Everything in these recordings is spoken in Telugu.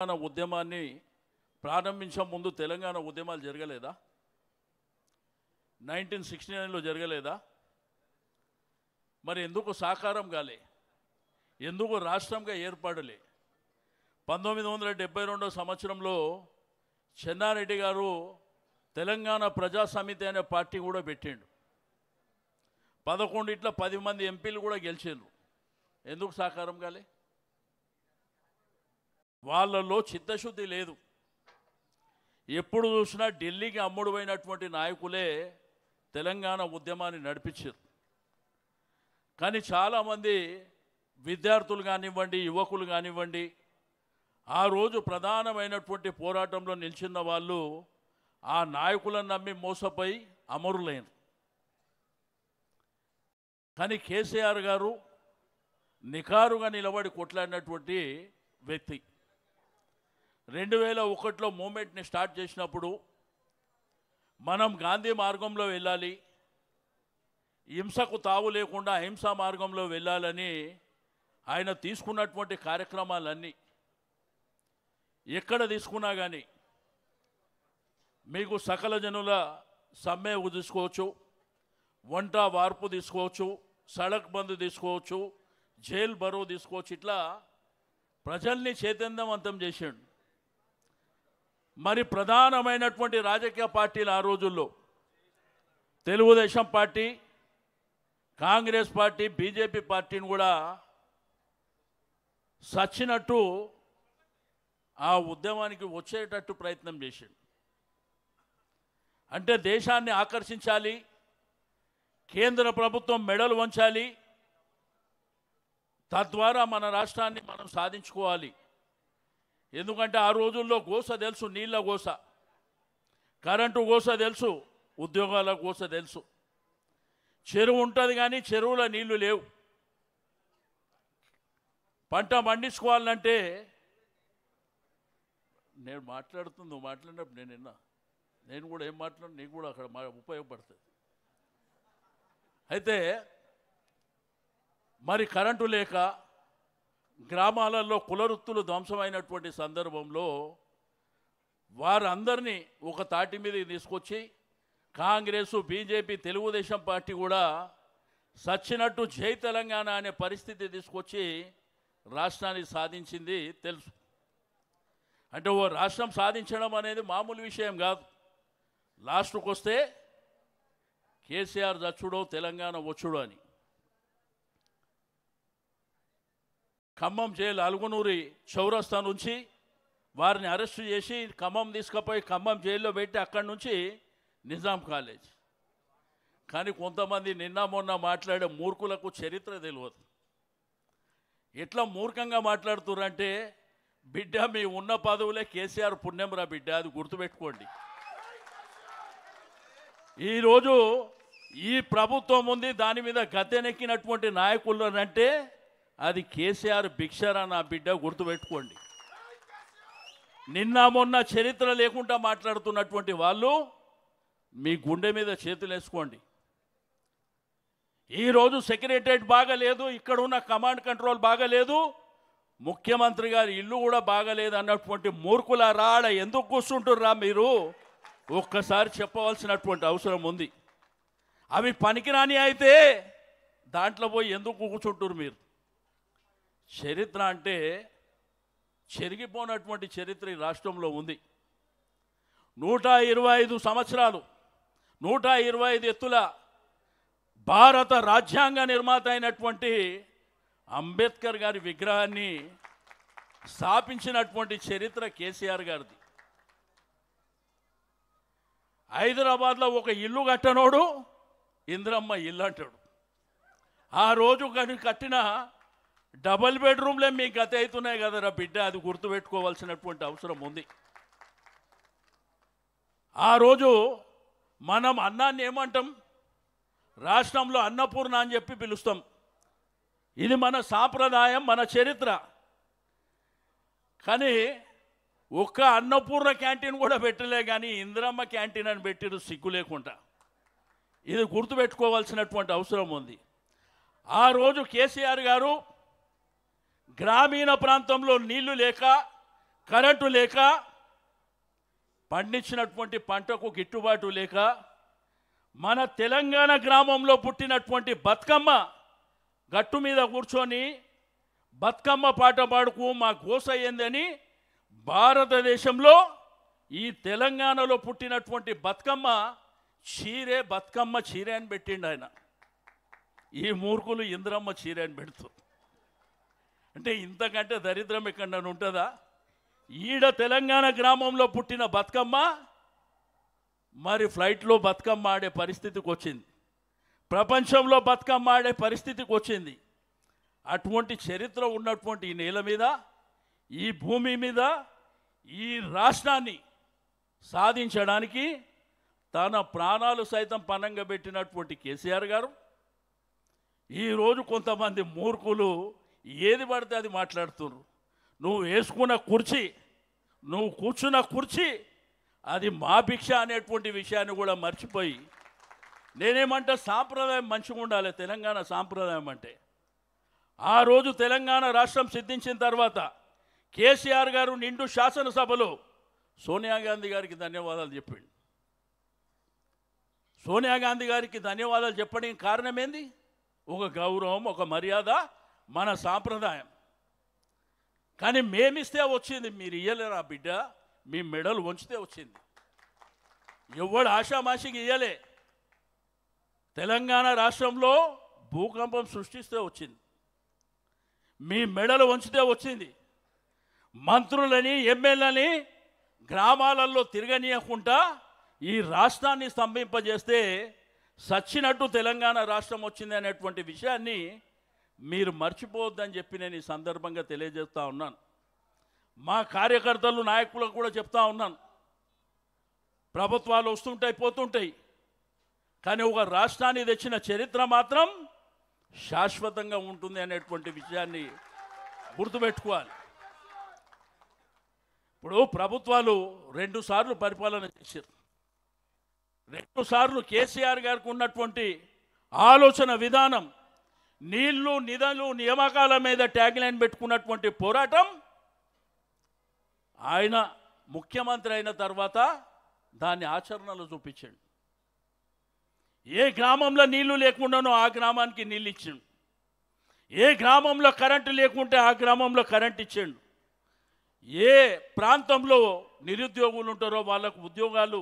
తెలంగాణ ఉద్యమాన్ని ప్రారంభించే ముందు తెలంగాణ ఉద్యమాలు జరగలేదా? 1969లో జరగలేదా? మరి ఎందుకు సాకారం కాలే? ఎందుకు రాష్ట్రంగా ఏర్పడలే? 1972 సంవత్సరంలో చెన్నారెడ్డి గారు తెలంగాణ ప్రజా సమితి అనే పార్టీ కూడా పెట్టిండు. 11 10 మంది ఎంపీలు కూడా గెలిచారు. ఎందుకు సాకారం కాలే? వాళ్ళల్లో చిత్తశుద్ధి లేదు. ఎప్పుడు చూసినా ఢిల్లీకి అమ్ముడుపోయినటువంటి నాయకులే తెలంగాణ ఉద్యమాన్ని నడిపించారు. కానీ చాలామంది విద్యార్థులు కానివ్వండి, యువకులు కానివ్వండి, ఆ రోజు ప్రధానమైనటువంటి పోరాటంలో నిలిచిన వాళ్ళు ఆ నాయకులను నమ్మి మోసపోయి అమరులైన. కానీ కేసీఆర్ గారు నికారుగా నిలబడి కొట్లాడినటువంటి వ్యక్తి. 2001లో మూమెంట్ని స్టార్ట్ చేసినప్పుడు మనం గాంధీ మార్గంలో వెళ్ళాలి, హింసకు తావు లేకుండా అహింసా మార్గంలో వెళ్ళాలని ఆయన తీసుకున్నటువంటి కార్యక్రమాలన్నీ ఎక్కడ తీసుకున్నా కానీ మీకు సకల జనుల సమ్మె తీసుకోవచ్చు, వంట వార్పు తీసుకోవచ్చు, సడక్ బంద్ తీసుకోవచ్చు, జైల్ బరువు తీసుకోవచ్చు. ఇట్లా ప్రజల్ని చైతన్యవంతం చేశాడు. మరి ప్రధానమైనటువంటి రాజకీయ పార్టీలు ఆ రోజుల్లో Telugu Desam party, Congress party, BJP పార్టీని కూడా సచ్చినట్టు ఆ ఉద్యమానికి వచ్చేటట్టు ప్రయత్నం చేశాడు. అంటే దేశాన్ని ఆకర్షించాలి, కేంద్ర ప్రభుత్వం మెడలు వంచాలి, తద్వారా మన రాష్ట్రాన్ని మనం సాధించుకోవాలి. ఎందుకంటే ఆ రోజుల్లో గోస తెలుసు, నీళ్ళ గోస, కరెంటు గోస తెలుసు, ఉద్యోగాల గోస తెలుసు. చెరువు ఉంటుంది కానీ చెరువులో నీళ్లు లేవు. పంట పండించుకోవాలంటే నేను మాట్లాడుతుంది, నువ్వు మాట్లాడినప్పుడు నేను కూడా ఏం మాట్లాడు, నీకు కూడా అక్కడ ఉపయోగపడుతుంది. అయితే మరి కరెంటు లేక గ్రామాలలో కులవృత్తులు ధ్వంసమైనటువంటి సందర్భంలో వారందరినీ ఒక తాటి మీదకి తీసుకొచ్చి కాంగ్రెస్, బీజేపీ, తెలుగుదేశం పార్టీ కూడా సచ్చినట్టు జై తెలంగాణ అనే పరిస్థితి తీసుకొచ్చి రాష్ట్రాన్ని సాధించింది తెలుసు. అంటే ఓ రాష్ట్రం సాధించడం అనేది మామూలు విషయం కాదు. లాస్ట్కి వస్తే కేసీఆర్ చచ్చుడో తెలంగాణ వచ్చుడో అని. ఖమ్మం జైలు అలుగునూరి చౌరస్తా నుంచి వారిని అరెస్టు చేసి ఖమ్మం తీసుకుపోయి ఖమ్మం జైల్లో పెట్టి అక్కడి నుంచి నిజాం కాలేజ్. కానీ కొంతమంది నిన్న మొన్న మాట్లాడే మూర్ఖులకు చరిత్ర తెలియదు. ఎట్లా మూర్ఖంగా మాట్లాడుతున్నారంటే, బిడ్డ మీ ఉన్న పదవులే కేసీఆర్ పుణ్యంరా బిడ్డ, అది గుర్తుపెట్టుకోండి. ఈరోజు ఈ ప్రభుత్వం ఉంది, దాని మీద గద్దెనెక్కినటువంటి నాయకులు అంటే అది కేసీఆర్ భిక్షరా నా బిడ్డ, గుర్తుపెట్టుకోండి. నిన్న మొన్న చరిత్ర లేకుండా మాట్లాడుతున్నటువంటి వాళ్ళు మీ గుండె మీద చేతులు వేసుకోండి. ఈరోజు సెక్రటరియట్ బాగాలేదు, ఇక్కడ ఉన్న కమాండ్ కంట్రోల్ బాగాలేదు, ముఖ్యమంత్రి గారి ఇల్లు కూడా బాగాలేదు అన్నటువంటి మూర్ఖుల రాడ ఎందుకు కూర్చుంటుర్రా మీరు? ఒక్కసారి చెప్పవలసినటువంటి అవసరం ఉంది. అవి పనికిరాని అయితే దాంట్లో పోయి ఎందుకు కూర్చుంటురు మీరు? చరిత్ర అంటే చెరిగిపోయినటువంటి చరిత్ర ఈ రాష్ట్రంలో ఉంది. 125 సంవత్సరాలు, 125 ఎత్తుల భారత రాజ్యాంగ నిర్మాత అయినటువంటి అంబేద్కర్ గారి విగ్రహాన్ని స్థాపించినటువంటి చరిత్ర కేసీఆర్ గారిది. హైదరాబాద్లో ఒక ఇల్లు కట్టనోడు ఇందిరమ్మ ఇల్లు అంటాడు. ఆ రోజు కట్టిన డబల్ బెడ్రూమ్లే మీకు గత అవుతున్నాయి కదరా బిడ్డ, అది గుర్తుపెట్టుకోవాల్సినటువంటి అవసరం ఉంది. ఆ రోజు మనం అన్నాన్ని ఏమంటాం? రాష్ట్రంలో అన్నపూర్ణ అని చెప్పి పిలుస్తాం. ఇది మన సాంప్రదాయం, మన చరిత్ర. కానీ ఒక్క అన్నపూర్ణ క్యాంటీన్ కూడా పెట్టలే, కానీ ఇందిరమ్మ క్యాంటీన్ అని పెట్టిరు సిగ్గు లేకుండా. ఇది గుర్తుపెట్టుకోవాల్సినటువంటి అవసరం ఉంది. ఆ రోజు కేసీఆర్ గారు గ్రామీణ ప్రాంతంలో నీళ్లు లేక కరెంటు లేక, పండించినటువంటి పంటకు గిట్టుబాటు లేక, మన తెలంగాణ గ్రామంలో పుట్టినటువంటి బతుకమ్మ గట్టు మీద కూర్చొని బతుకమ్మ పాట పాడుకు మా గోస ఏందని భారతదేశంలో ఈ తెలంగాణలో పుట్టినటువంటి బతుకమ్మ చీరే అని పెట్టిండు ఆయన. ఈ మూర్ఖులు ఇంద్రమ్మ చీరే అని పెడుతుంది. అంటే ఇంతకంటే దరిద్రం ఎక్కడ ఉంటుందా? ఈడ తెలంగాణ గ్రామంలో పుట్టిన బతుకమ్మ మరి ఫ్లైట్లో బతుకమ్మ ఆడే పరిస్థితికి వచ్చింది, ప్రపంచంలో బతుకమ్మ ఆడే పరిస్థితికి వచ్చింది. అటువంటి చరిత్ర ఉన్నటువంటి ఈ నేల మీద, ఈ భూమి మీద ఈ రాష్ట్రాన్ని సాధించడానికి తన ప్రాణాలు సైతం పణంగా పెట్టినటువంటి కేసీఆర్ గారు ఈరోజు కొంతమంది మూర్ఖులు ఏది పడితే అది మాట్లాడుతున్నారు. నువ్వు వేసుకున్న కుర్చీ, నువ్వు కూర్చున్న కుర్చీ అది మా భిక్ష అనేటువంటి విషయాన్ని కూడా మర్చిపోయి, నేనేమంటే సాంప్రదాయం మంచిగా ఉండాలి. తెలంగాణ సాంప్రదాయం అంటే ఆ రోజు తెలంగాణ రాష్ట్రం సిద్ధించిన తర్వాత కేసీఆర్ గారు నిండు శాసనసభలో సోనియా గాంధీ గారికి ధన్యవాదాలు చెప్పిండు. సోనియా గాంధీ గారికి ధన్యవాదాలు చెప్పడానికి కారణం ఏంది? ఒక గౌరవం, ఒక మర్యాద, మన సాంప్రదాయం. కానీ మేమిస్తే వచ్చింది, మీరు ఇయ్యలేరా బిడ్డ? మీ మెడలు వంచితే వచ్చింది. ఎవడు ఆషామాషికి ఇయ్యలే. తెలంగాణ రాష్ట్రంలో భూకంపం సృష్టిస్తే వచ్చింది, మీ మెడలు వంచితే వచ్చింది. మంత్రులని, ఎమ్మెల్యేలని గ్రామాలలో తిరగనీయకుండా ఈ రాష్ట్రాన్ని స్తంభింపజేస్తే సచ్చినట్టు తెలంగాణ రాష్ట్రం వచ్చింది అనేటువంటి విషయాన్ని మీరు మర్చిపోవద్దని చెప్పి నేను ఈ సందర్భంగా తెలియజేస్తూ ఉన్నాను. మా కార్యకర్తలు, నాయకులకు కూడా చెప్తా ఉన్నాను, ప్రభుత్వాలు వస్తుంటాయి, పోతుంటాయి, కానీ ఒక రాష్ట్రాన్ని తెచ్చిన చరిత్ర మాత్రం శాశ్వతంగా ఉంటుంది అనేటువంటి విషయాన్ని గుర్తుపెట్టుకోవాలి. ఇప్పుడు ప్రభుత్వాలు 2 సార్లు పరిపాలన చేశారు. 2 సార్లు కేసీఆర్ గారికి ఉన్నటువంటి ఆలోచన విధానం, నీళ్లు, నిధులు, నియామకాల మీద ట్యాగ్లైన్ పెట్టుకున్నటువంటి పోరాటం ఆయన ముఖ్యమంత్రి అయిన తర్వాత దాన్ని ఆచరణలో చూపించాడు. ఏ గ్రామంలో నీళ్లు లేకుండానో ఆ గ్రామానికి నీళ్ళు ఇచ్చాడు. ఏ గ్రామంలో కరెంటు లేకుంటే ఆ గ్రామంలో కరెంట్ ఇచ్చాడు. ఏ ప్రాంతంలో నిరుద్యోగులు ఉంటారో వాళ్ళకు ఉద్యోగాలు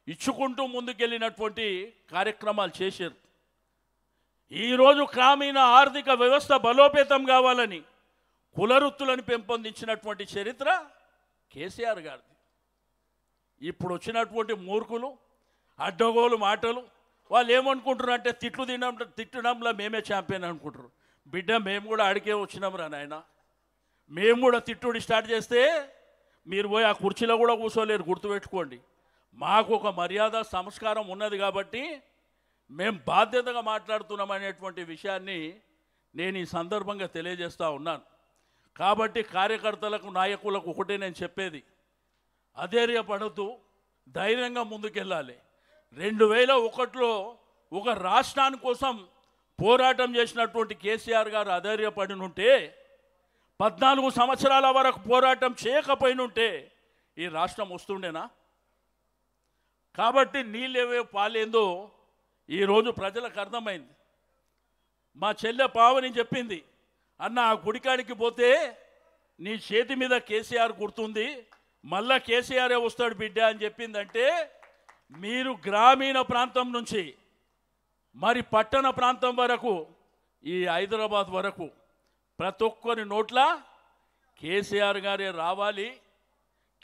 ఇచ్చుకుంటూ ముందుకెళ్ళినటువంటి కార్యక్రమాలు చేశారు. ఈరోజు గ్రామీణ ఆర్థిక వ్యవస్థ బలోపేతం కావాలని కులవృత్తులను పెంపొందించినటువంటి చరిత్ర కేసీఆర్ గారిది. ఇప్పుడు వచ్చినటువంటి మూర్ఖులు, అడ్డగోలు మాటలు, వాళ్ళు ఏమనుకుంటారు అంటే తిట్టడంలో మేమే ఛాంపియన్ అనుకుంటారు. బిడ్డ, మేము కూడా అడిగే వచ్చినాం రా నాయన. మేము కూడా తిట్టుడి స్టార్ట్ చేస్తే మీరు పోయి ఆ కుర్చీలో కూడా కూర్చోలేరు, గుర్తుపెట్టుకోండి. మాకు ఒక మర్యాద, సంస్కారం ఉన్నది కాబట్టి మేము బాధ్యతగా మాట్లాడుతున్నాం అనేటువంటి విషయాన్ని నేను ఈ సందర్భంగా తెలియజేస్తూ ఉన్నాను. కాబట్టి కార్యకర్తలకు, నాయకులకు ఒకటే నేను చెప్పేది, అధైర్యపడుతూ ధైర్యంగా ముందుకెళ్ళాలి. 2001లో ఒక రాష్ట్రాని కోసం పోరాటం చేసినటువంటి కేసీఆర్ గారు అధైర్యపడినుంటే, 14 సంవత్సరాల వరకు పోరాటం చేయకపోయినుంటే ఈ రాష్ట్రం వస్తుండేనా? కాబట్టి నీళ్ళేవే పాలేందో ఈరోజు ప్రజలకు అర్థమైంది. మా చెల్లె పావని చెప్పింది, అన్న ఆ గుడికాడికి పోతే నీ చేతి మీద కేసీఆర్ గుర్తుంది, మళ్ళా కేసీఆరే వస్తాడు బిడ్డ అని చెప్పిందంటే, మీరు గ్రామీణ ప్రాంతం నుంచి మరి పట్టణ ప్రాంతం వరకు, ఈ హైదరాబాద్ వరకు ప్రతి ఒక్కరి నోట్ల కేసీఆర్ గారే రావాలి,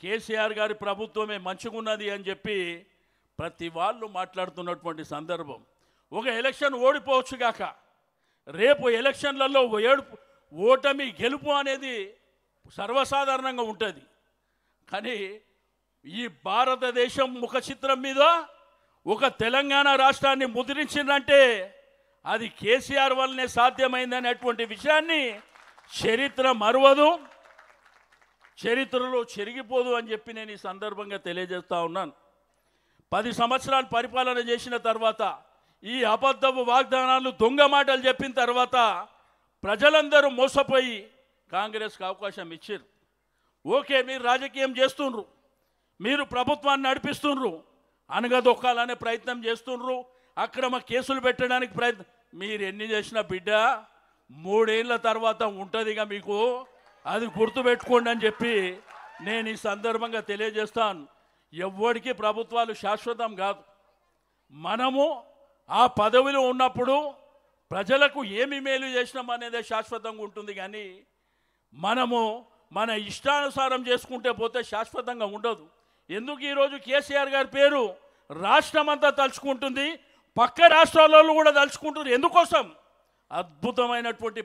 కేసీఆర్ గారి ప్రభుత్వమే మంచిగున్నది అని చెప్పి ప్రతి వాళ్ళు మాట్లాడుతున్నటువంటి సందర్భం. ఒక ఎలక్షన్ ఓడిపోవచ్చు కాక, రేపు ఎలక్షన్లలో ఓటమి గెలుపు అనేది సర్వసాధారణంగా ఉంటుంది. కానీ ఈ భారతదేశం ముఖ చిత్రం మీద ఒక తెలంగాణ రాష్ట్రాన్ని ముద్రించిందంటే అది కేసీఆర్ వల్లనే సాధ్యమైందనేటువంటి విషయాన్ని చరిత్ర మరువదు, చరిత్రలో చెరిగిపోదు అని చెప్పి నేను ఈ సందర్భంగా తెలియజేస్తూ ఉన్నాను. 10 సంవత్సరాలు పరిపాలన చేసిన తర్వాత, ఈ అబద్ధపు వాగ్దానాలు, దొంగ మాటలు చెప్పిన తర్వాత ప్రజలందరూ మోసపోయి కాంగ్రెస్కి అవకాశం ఇచ్చారు. ఓకే, మీరు రాజకీయం చేస్తుండ్రు, మీరు ప్రభుత్వాన్ని నడిపిస్తుండ్రు, అనగదొక్కాలనే ప్రయత్నం చేస్తుండ్రు, అక్రమ కేసులు పెట్టడానికి ప్రయత్నం. మీరు ఎన్ని చేసినా బిడ్డ 3 ఏళ్ల తర్వాత ఉంటుందిగా మీకు, అది గుర్తుపెట్టుకోండి అని చెప్పి నేను ఈ సందర్భంగా తెలియజేస్తాను. ఎవ్వడికి ప్రభుత్వాలు శాశ్వతం కాదు. మనము ఆ పదవిలో ఉన్నప్పుడు ప్రజలకు ఏమి మేలు చేసినాం అనేదే శాశ్వతంగా ఉంటుంది, కానీ మనము మన ఇష్టానుసారం చేసుకుంటే పోతే శాశ్వతంగా ఉండదు. ఎందుకు ఈరోజు కేసీఆర్ గారి పేరు రాష్ట్రమంతా తలుచుకుంటుంది, పక్క రాష్ట్రాలలో కూడా తలుచుకుంటుంది. ఎందుకోసం? అద్భుతమైనటువంటి